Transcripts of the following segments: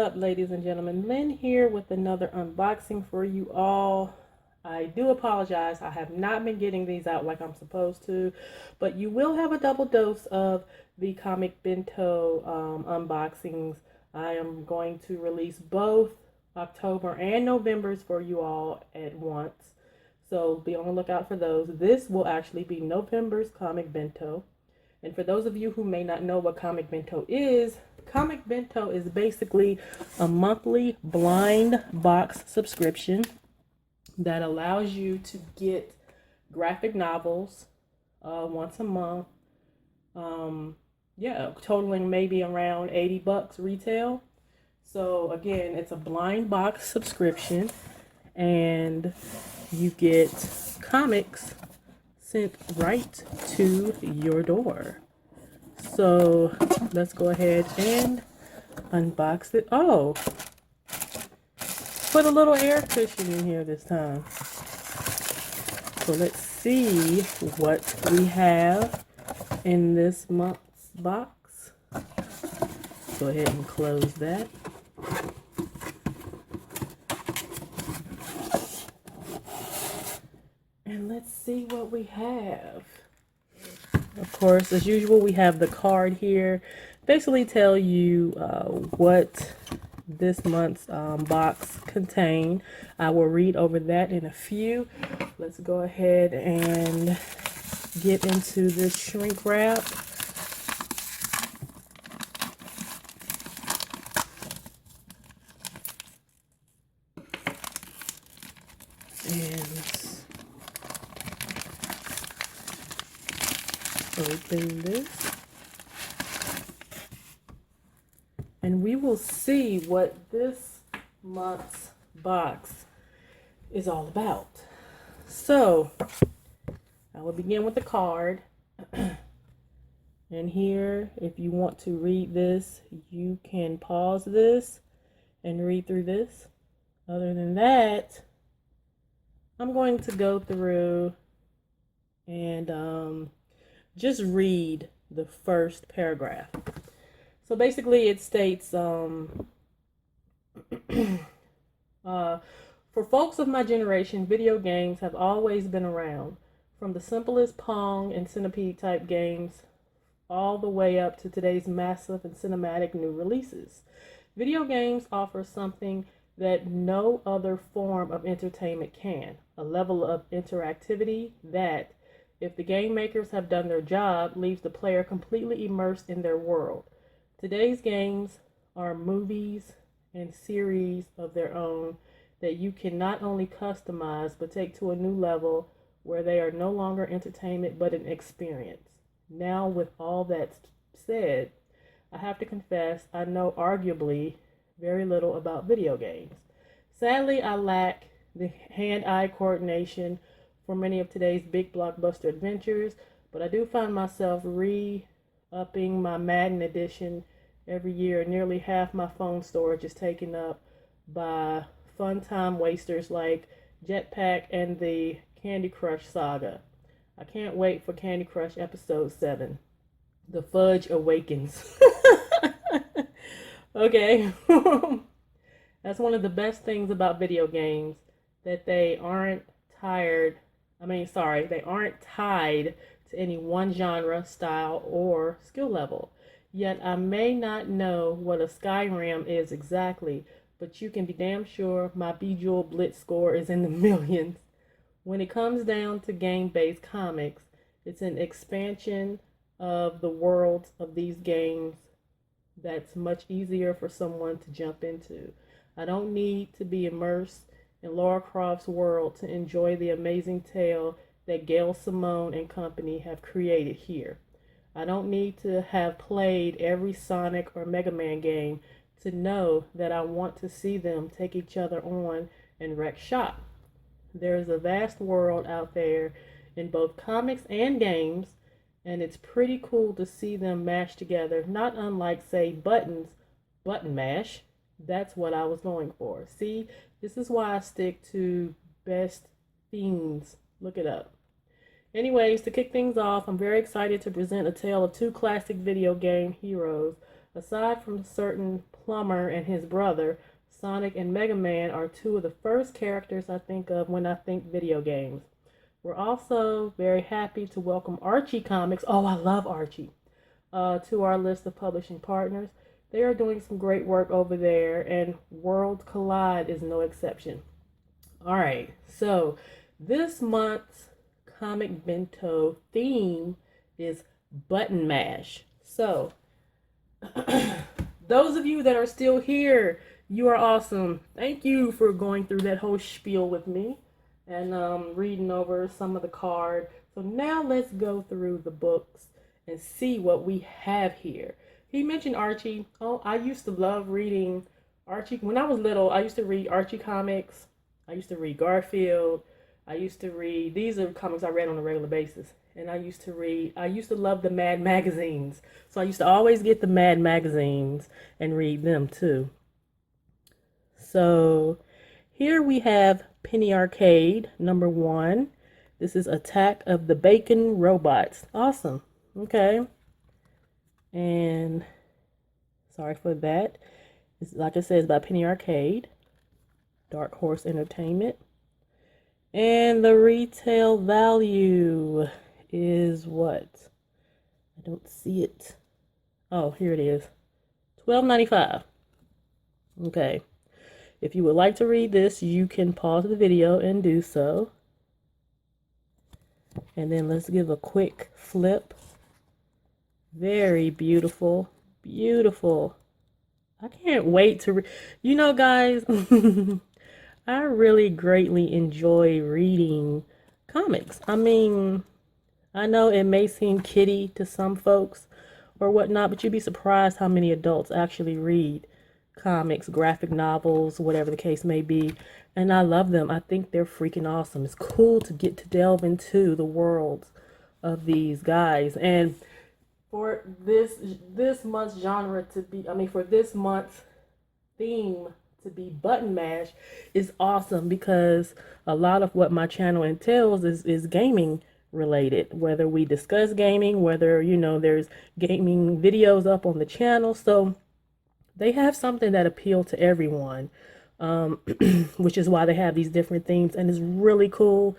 up, ladies and gentlemen? Lynn here with another unboxing for you all. I do apologize. I have not been getting these out like I'm supposed to, but you will have a double dose of the comic Bento unboxings. I am going to release both October and November's for you all at once. So be on the lookout for those. This will actually be November's comic Bento. And for those of you who may not know what Comic Bento is basically a monthly blind box subscription that allows you to get graphic novels once a month. Totaling maybe around $80 retail. So again, it's a blind box subscription and you get comics sent right to your door. So let's go ahead and unbox it. Oh, put a little air cushion in here this time. So let's see what we have in this month's box. Go ahead and close that. And let's see what we have. Of course, as usual, we have the card here. Basically tell you what this month's box contained. I will read over that in a few. Let's go ahead and get into this shrink wrap. And open this. And we will see what this month's box is all about. So, I will begin with the card. And here, if you want to read this, you can pause this and read through this. Other than that, I'm going to go through and just read the first paragraph. So basically it states, for folks of my generation, video games have always been around. From the simplest Pong and Centipede type games all the way up to today's massive and cinematic new releases. Video games offer something that no other form of entertainment can. A level of interactivity that, if the game makers have done their job, leaves the player completely immersed in their world. Today's games are movies and series of their own that you can not only customize but take to a new level where they are no longer entertainment but an experience. Now, with all that said, I have to confess I know arguably very little about video games. Sadly, I lack the hand-eye coordination for many of today's big blockbuster adventures, but I do find myself re-upping my Madden edition every year. Nearly half my phone storage is taken up by fun time wasters like Jetpack and the Candy Crush saga. I can't wait for Candy Crush episode 7. The Fudge Awakens. Okay. That's one of the best things about video games, that they aren't tied to any one genre, style, or skill level. Yet I may not know what a Skyrim is exactly, but you can be damn sure my Bejeweled Blitz score is in the millions. When it comes down to game-based comics, it's an expansion of the worlds of these games that's much easier for someone to jump into. I don't need to be immersed in Lara Croft's world to enjoy the amazing tale that Gail Simone and company have created here. I don't need to have played every Sonic or Mega Man game to know that I want to see them take each other on and wreck shop. There is a vast world out there in both comics and games, and it's pretty cool to see them mashed together, not unlike, say, Button Mash. That's what I was going for. See, this is why I stick to Best Fiends. Look it up. Anyways, to kick things off, I'm very excited to present a tale of two classic video game heroes. Aside from certain plumber and his brother, Sonic and Mega Man are two of the first characters I think of when I think video games. We're also very happy to welcome Archie Comics. Oh, I love Archie. To our list of publishing partners. They are doing some great work over there, and World Collide is no exception. All right, so this month's Comic Bento theme is button mash. So, those of you that are still here, you are awesome. Thank you for going through that whole spiel with me and reading over some of the card. So now let's go through the books and see what we have here. He mentioned Archie. Oh, I used to love reading Archie. When I was little, I used to read Archie comics. I used to read Garfield. I used to read, these are comics I read on a regular basis. And I used to love the Mad magazines. So I used to always get the Mad magazines and read them too. So here we have Penny Arcade, number 1. This is Attack of the Bacon Robots. Awesome. Okay. And sorry for that. It's, like I said, it's by Penny Arcade. Dark Horse Entertainment. And the retail value is what? I don't see it. Oh, here it is. $12.95. Okay. If you would like to read this, you can pause the video and do so. And then let's give a quick flip. Very beautiful. Beautiful. I can't wait to read. You know, guys, I really greatly enjoy reading comics. I mean, I know it may seem kiddie to some folks or whatnot, but you'd be surprised how many adults actually read comics, graphic novels, whatever the case may be. And I love them. I think they're freaking awesome. It's cool to get to delve into the worlds of these guys. And for this month's genre to be, for this month's theme to be button mash is awesome, because a lot of what my channel entails is gaming related, whether we discuss gaming, whether, you know, there's gaming videos up on the channel. So they have something that appeal to everyone, which is why they have these different themes, and it's really cool.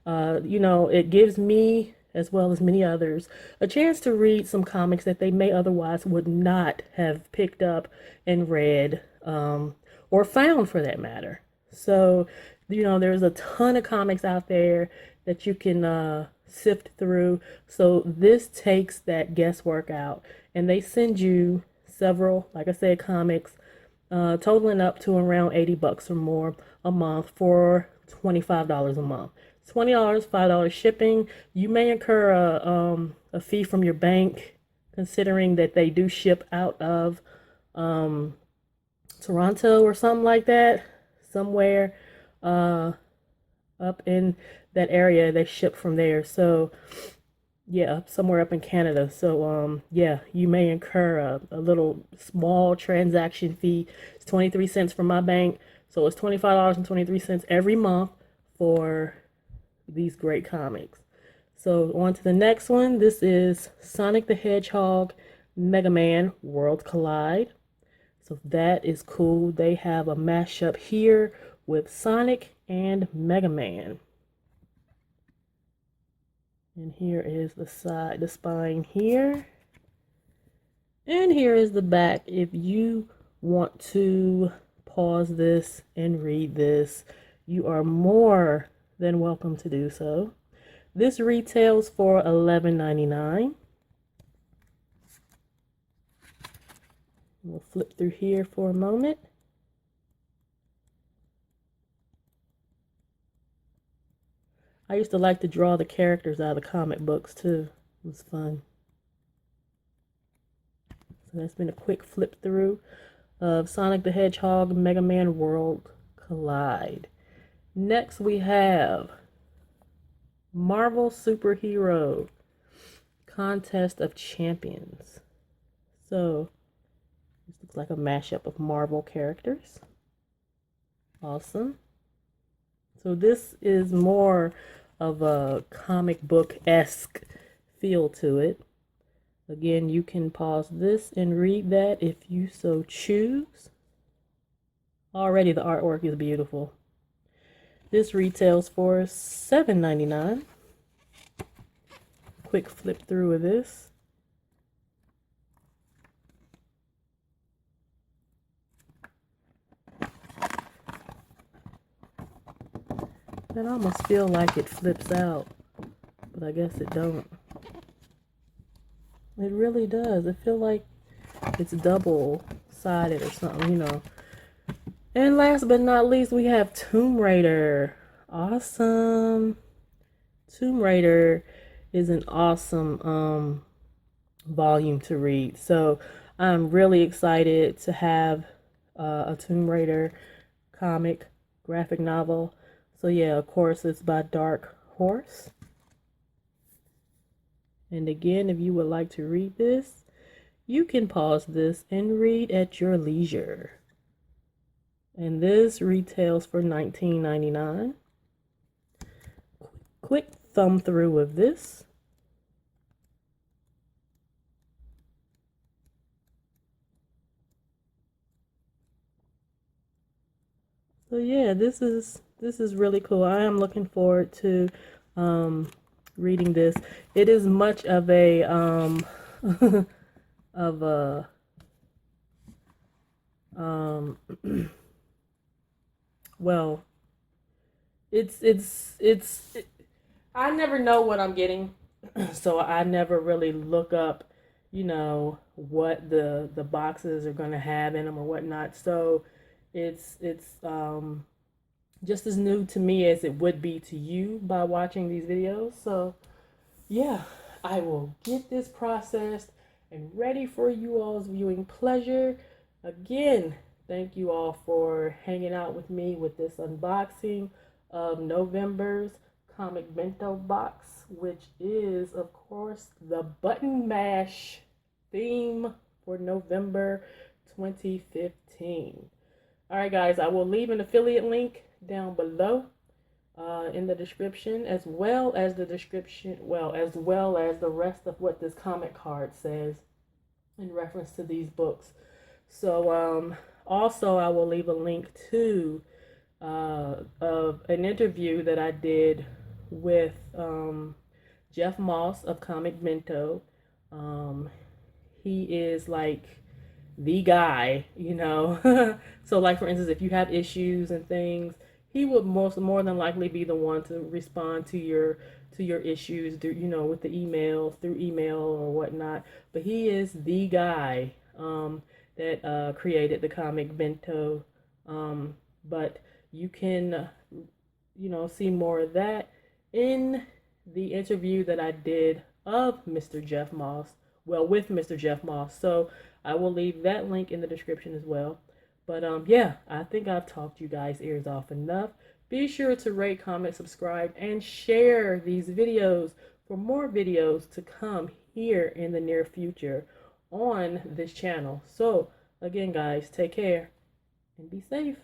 You know, it gives me, as well as many others, a chance to read some comics that they may otherwise would not have picked up and read, or found for that matter. So, you know, there's a ton of comics out there that you can sift through. So this takes that guesswork out, and they send you several, like I said, comics, totaling up to around $80 or more a month for $25 a month. $20, $5 shipping. You may incur a fee from your bank, considering that they do ship out of Toronto or something like that, somewhere up in that area. They ship from there. So yeah, somewhere up in Canada. So yeah, you may incur a little small transaction fee. It's 23 cents from my bank, so it's $25.23 every month for these great comics. So on to the next one. This is Sonic the Hedgehog, Mega Man, World Collide. So that is cool. They have a mashup here with Sonic and Mega Man. And here is the side, the spine here. And here is the back. If you want to pause this and read this, you are more than welcome to do so. This retails for $11.99. We'll flip through here for a moment. I used to like to draw the characters out of the comic books too. It was fun. So that's been a quick flip through of Sonic the Hedgehog, Mega Man, World Collide. Next we have Marvel Superhero Contest of Champions. So this looks like a mashup of Marvel characters. Awesome. So this is more of a comic book-esque feel to it. Again, you can pause this and read that if you so choose. Already the artwork is beautiful. This retails for $7.99. Quick flip through of this. And I almost feel like it flips out, but I guess it don't. It really does. I feel like it's double-sided or something, you know. And last but not least, we have Tomb Raider. Awesome. Tomb Raider is an awesome volume to read. So I'm really excited to have a Tomb Raider comic graphic novel. So yeah, of course, it's by Dark Horse. And again, if you would like to read this, you can pause this and read at your leisure. And this retails for $19.99. Quick thumb through of this. So yeah, this is really cool. I am looking forward to reading this. It is much of a of a well, I never know what I'm getting, so I never really look up, you know, what the boxes are going to have in them or whatnot. So it's just as new to me as it would be to you by watching these videos. So yeah, I will get this processed and ready for you all's viewing pleasure. Again, thank you all for hanging out with me with this unboxing of November's Comic Bento box, which is, of course, the Button Mash theme for November 2015. All right, guys, I will leave an affiliate link down below in the description, as well as the rest of what this comic card says in reference to these books. So also I will leave a link to of an interview that I did with Jeff Moss of Comic Bento. He is like the guy, you know. So like, for instance, if you have issues and things, he would more than likely be the one to respond to your issues through, you know, with the through email or whatnot. But he is the guy that created the Comic Bento. But you can you know, see more of that in the interview that I did of Mr. Jeff Moss, well, with Mr. Jeff Moss. So I will leave that link in the description as well. But yeah, I think I've talked you guys' ears off enough. Be sure to rate, comment, subscribe, and share these videos for more videos to come here in the near future on this channel. So again, guys, take care and be safe.